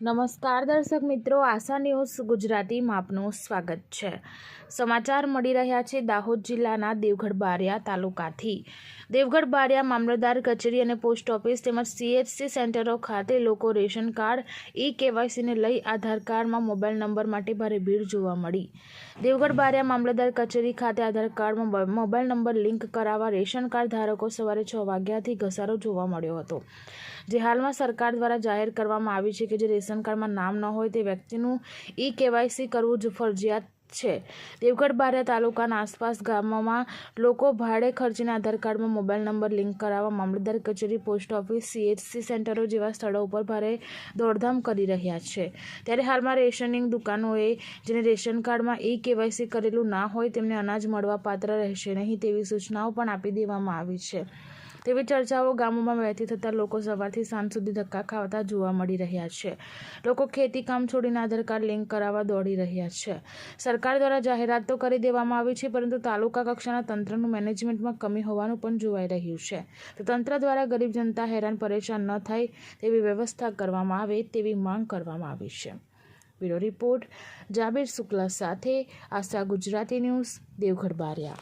નમસ્કાર દર્શક મિત્રો, આશા ન્યૂઝ ગુજરાતીમાં આપનું સ્વાગત છે। સમાચાર મળી રહ્યા છે દાહોદ જિલ્લાના દેવગઢ બારિયા તાલુકાથી। દેવગઢ બારિયા મામલતદાર કચેરી અને પોસ્ટ ઓફિસ તેમજ CHC સેન્ટરો ખાતે લોકો રેશન કાર્ડ KYCને લઈ આધાર કાર્ડમાં મોબાઈલ નંબર માટે ભારે ભીડ જોવા મળી। દેવગઢ બારિયા મામલતદાર કચેરી ખાતે આધાર કાર્ડમાં મોબાઈલ નંબર લિંક કરાવવા રેશન કાર્ડ ધારકો સવારે 6 વાગ્યાથી ઘસારો જોવા મળ્યો હતો, જે હાલમાં સરકાર દ્વારા જાહેર કરવામાં આવી છે કે જે રેશન કાર્ડમાં નામ ન હોય તે વ્યક્તિનું KYC કરવું જ ફરજિયાત છે। દેવગઢ બારિયા તાલુકાના આસપાસ ગામોમાં લોકો ભાડે ખર્ચીને આધાર કાર્ડમાં મોબાઈલ નંબર લિંક કરાવવા મામલતદાર કચેરી, પોસ્ટ ઓફિસ, CHC સેન્ટરો જેવા સ્થળો ઉપર ભારે દોડધામ કરી રહ્યા છે। ત્યારે હાલમાં રેશનિંગ દુકાનોએ જેને રેશન કાર્ડમાં KYC કરેલું ના હોય તેમને અનાજ મળવા પાત્ર રહેશે નહીં તેવી સૂચનાઓ પણ આપી દેવામાં આવી છે તેવી ચર્ચાઓ ગામોમાં વહેતી થતાં લોકો સવારથી સાંજ સુધી ધક્કા ખાતા જોવા મળી રહ્યા છે। લોકો ખેતી કામ છોડીને આધાર કાર્ડ લિંક કરાવવા દોડી રહ્યા છે। સરકાર દ્વારા જાહેરાત તો કરી દેવામાં આવી છે, પરંતુ તાલુકા કક્ષાના તંત્રનું મેનેજમેન્ટમાં કમી હોવાનું પણ જોવાઈ રહ્યું છે। તો તંત્ર દ્વારા ગરીબ જનતા હેરાન પરેશાન ન થાય તેવી વ્યવસ્થા કરવામાં આવે તેવી માંગ કરવામાં આવી છે। બ્યુરો રિપોર્ટ જાબીર શુક્લા સાથે આશા ગુજરાતી ન્યૂઝ, દેવગઢ બારિયા।